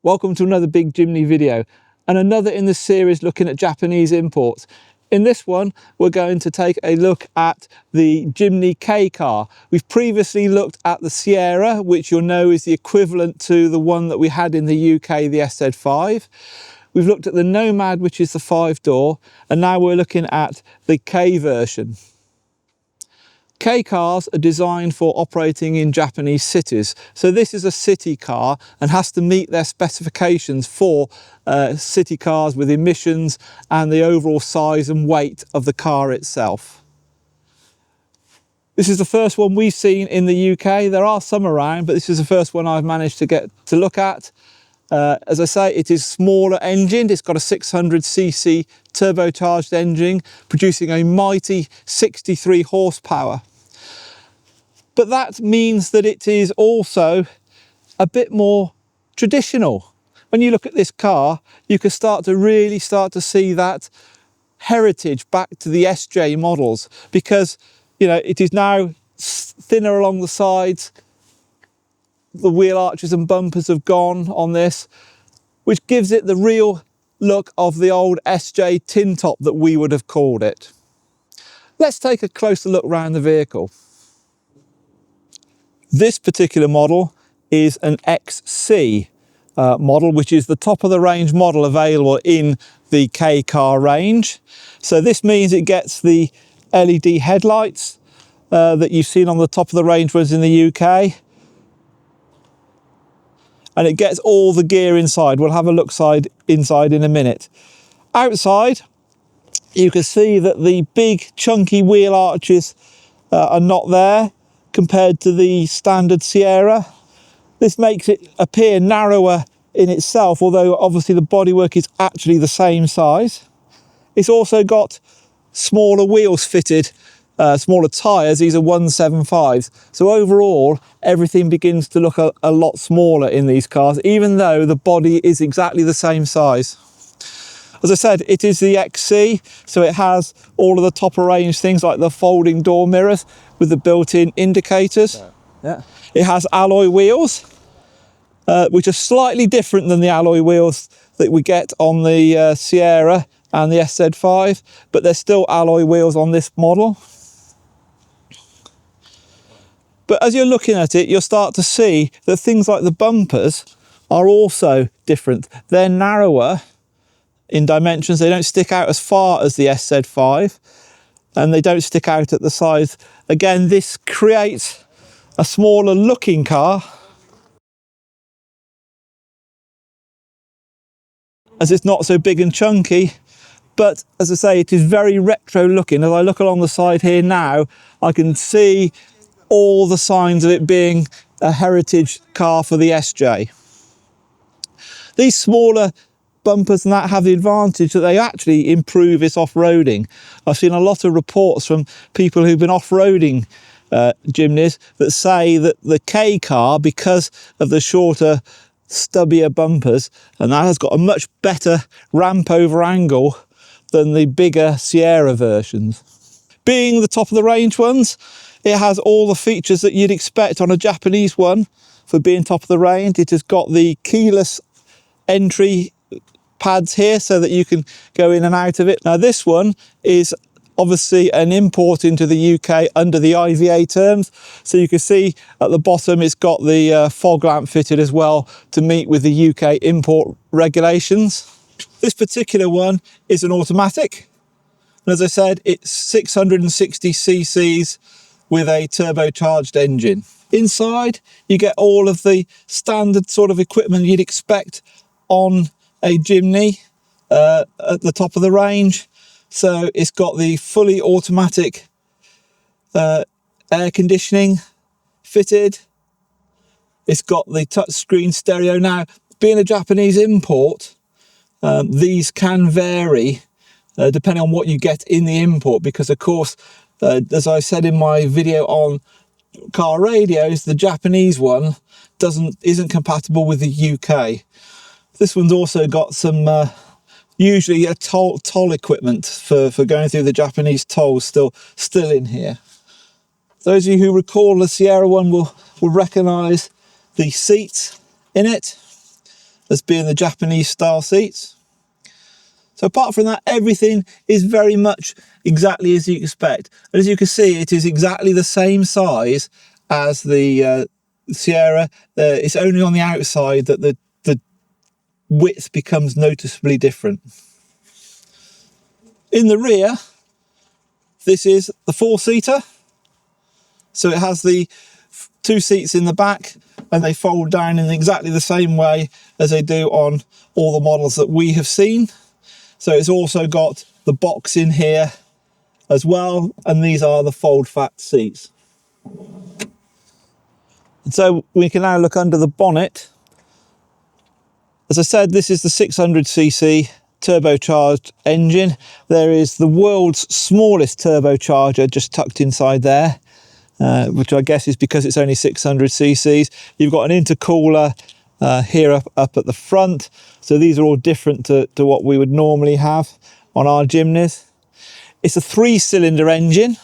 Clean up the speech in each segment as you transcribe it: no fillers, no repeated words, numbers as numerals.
Welcome to another BigJimny video and another in the series looking at Japanese imports. In this one we're going to take a look at the Jimny Kei-car. We've previously looked at the Sierra, which you'll know is the equivalent to the one that we had in the UK, the SZ5. We've looked at the Nomade, which is the 5-door, and now we're looking at the Kei version. Kei-cars are designed for operating in Japanese cities. So this is a city car and has to meet their specifications for city cars with emissions and the overall size and weight of the car itself. This is the first one we've seen in the UK. There are some around, but this is the first one I've managed to get to look at. As I say, it is smaller engined. It's got a 600cc turbocharged engine producing a mighty 63 horsepower. But that means that it is also a bit more traditional. When you look at this car, you can really start to see that heritage back to the SJ models, because you know it is now thinner along the sides. The wheel arches and bumpers have gone on this, which gives it the real look of the old SJ tin top that we would have called it. Let's take a closer look around the vehicle. This particular model is an XC model, which is the top of the range model available in the Kei-car range. So this means it gets the LED headlights that you've seen on the top of the range ones in the UK. And it gets all the gear inside. We'll have a look inside in a minute. Outside, you can see that the big chunky wheel arches are not there compared to the standard Sierra. This makes it appear narrower in itself, although obviously the bodywork is actually the same size. It's also got smaller wheels fitted, smaller tyres. These are 175s. So overall, everything begins to look a lot smaller in these cars, even though the body is exactly the same size. As I said, it is the XC, so it has all of the top of range things like the folding door mirrors with the built-in indicators. Yeah. It has alloy wheels, which are slightly different than the alloy wheels that we get on the Sierra and the SZ5, but there's still alloy wheels on this model. But as you're looking at it, you'll start to see that things like the bumpers are also different. They're narrower in dimensions. They don't stick out as far as the SZ5, and they don't stick out at the size. Again, this creates a smaller looking car, as it's not so big and chunky. But as I say, it is very retro looking. As I look along the side here now, I can see all the signs of it being a heritage car for the SJ. These smaller bumpers and that have the advantage that they actually improve its off-roading. I've seen a lot of reports from people who've been off-roading Jimnys that say that the Kei-car, because of the shorter, stubbier bumpers, and that has got a much better ramp over angle than the bigger Sierra versions. Being the top of the range ones, it has all the features that you'd expect on a Japanese one for being top of the range. It has got the keyless entry pads here so that you can go in and out of it. Now this one is obviously an import into the UK under the IVA terms. So you can see at the bottom it's got the fog lamp fitted as well to meet with the UK import regulations. This particular one is an automatic. And as I said, it's 660 cc's with a turbocharged engine. Inside, you get all of the standard sort of equipment you'd expect on a Jimny at the top of the range. So it's got the fully automatic air conditioning fitted. It's got the touchscreen stereo. Now, being a Japanese import, these can vary depending on what you get in the import, because of course, as I said in my video on car radios, the Japanese one isn't compatible with the UK. This one's also got some usually a toll equipment for going through the Japanese tolls still in here. Those of you who recall the Sierra one will recognise the seats in it. as being the Japanese style seats. So apart from that, everything is very much exactly as you expect. And as you can see, it is exactly the same size as the Sierra. It's only on the outside that the width becomes noticeably different. In the rear, this is the four-seater. So it has the two seats in the back, and they fold down in exactly the same way as they do on all the models that we have seen. So it's also got the box in here as well, and these are the fold flat seats. And so we can now look under the bonnet. As I said, this is the 600cc turbocharged engine. There is the world's smallest turbocharger just tucked inside there, which I guess is because it's only 600 cc's. You've got an intercooler here up at the front. So these are all different to what we would normally have on our Jimnys. It's a 3-cylinder engine,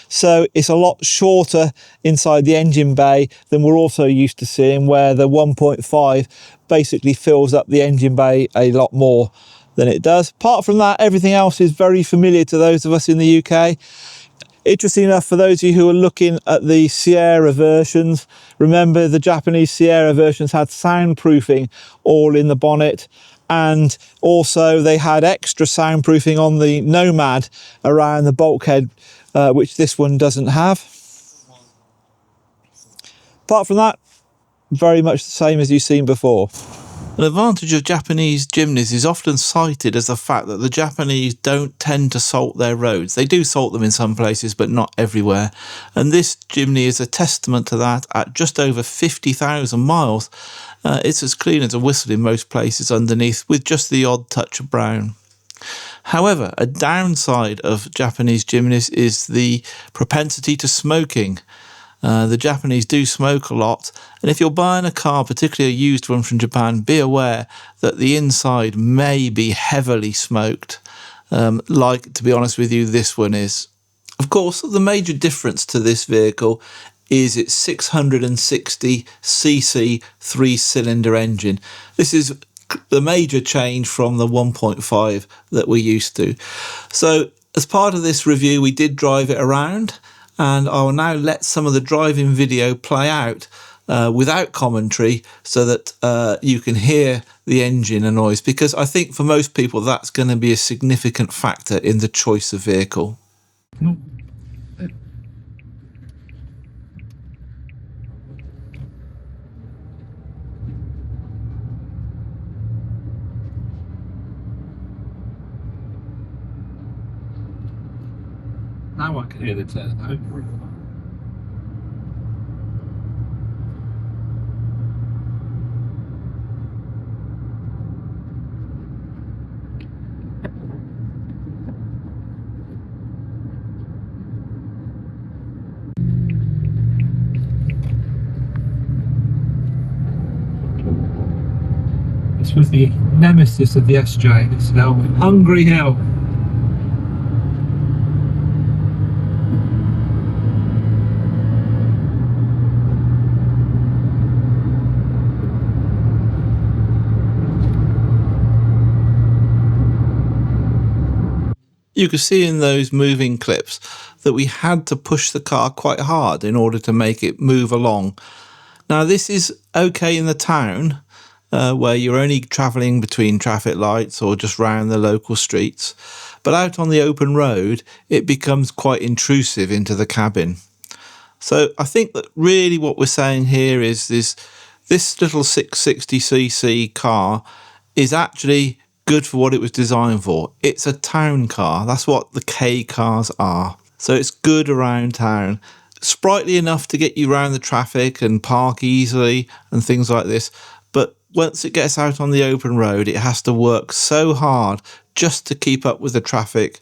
so it's a lot shorter inside the engine bay than we're also used to seeing, where the 1.5 basically fills up the engine bay a lot more than it does. Apart from that, everything else is very familiar to those of us in the UK. Interesting enough, for those of you who are looking at the Sierra versions, remember the Japanese Sierra versions had soundproofing all in the bonnet, and also they had extra soundproofing on the Nomade around the bulkhead, which this one doesn't have. Apart from that, very much the same as you've seen before. An advantage of Japanese Jimnys is often cited as the fact that the Japanese don't tend to salt their roads. They do salt them in some places, but not everywhere. And this Jimny is a testament to that. At just over 50,000 miles, it's as clean as a whistle in most places underneath, with just the odd touch of brown. However, a downside of Japanese Jimnys is the propensity to smoking. The Japanese do smoke a lot, and if you're buying a car, particularly a used one from Japan, be aware that the inside may be heavily smoked, like, to be honest with you, this one is. Of course, the major difference to this vehicle is its 660cc 3-cylinder engine. This is the major change from the 1.5 that we're used to. So as part of this review, we did drive it around, and I will now let some of the driving video play out without commentary, so that you can hear the engine and noise, because I think for most people that's going to be a significant factor in the choice of vehicle. Now I can hear the turbo. This was the nemesis of the SJ, this hill, Hungry Hill. You could see in those moving clips that we had to push the car quite hard in order to make it move along. Now this is okay in the town, where you're only travelling between traffic lights or just round the local streets, but out on the open road it becomes quite intrusive into the cabin. So I think that really what we're saying here is this little 660cc car is actually good for what it was designed for. It's a town car. That's what the Kei-cars are. So it's good around town. Sprightly enough to get you around the traffic and park easily and things like this. But once it gets out on the open road, it has to work so hard just to keep up with the traffic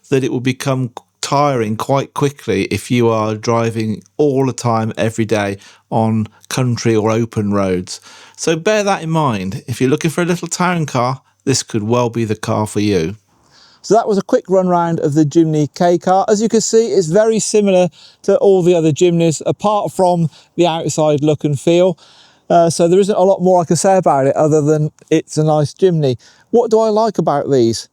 that it will become tiring quite quickly if you are driving all the time every day on country or open roads. So bear that in mind. If you're looking for a little town car, this could well be the car for you. So that was a quick run round of the Jimny Kei-car. As you can see, it's very similar to all the other Jimnys, apart from the outside look and feel. So there isn't a lot more I can say about it other than it's a nice Jimny. What do I like about these?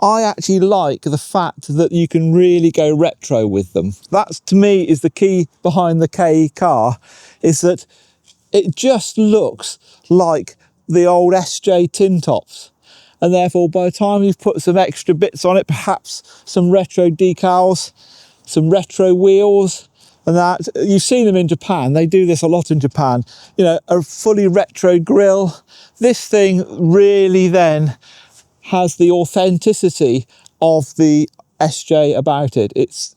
I actually like the fact that you can really go retro with them. That, to me, is the key behind the Kei-car, is that it just looks like the old SJ tin tops. And therefore, by the time you've put some extra bits on it, perhaps some retro decals, some retro wheels, and that, you've seen them in Japan. They do this a lot in Japan. You know, a fully retro grille. This thing really then has the authenticity of the SJ about it. It's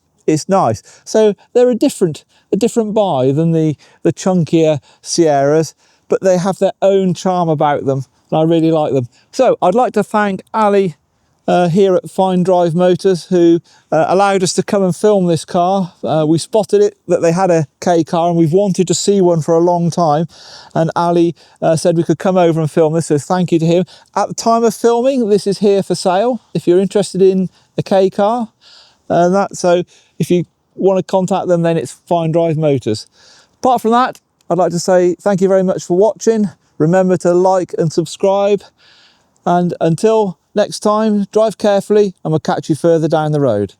nice. So they're a different buy than the chunkier Sierras, but they have their own charm about them, and I really like them. So I'd like to thank Ali here at Fine Drive Motors, who allowed us to come and film this car. We spotted it, that they had a Kei-car, and we've wanted to see one for a long time, and Ali said we could come over and film this, so thank you to him. At the time of filming, this is here for sale if you're interested in a Kei-car. So if you want to contact them, then it's Fine Drive Motors. Apart from that, I'd like to say thank you very much for watching. Remember to like and subscribe, and until next time, drive carefully and we'll catch you further down the road.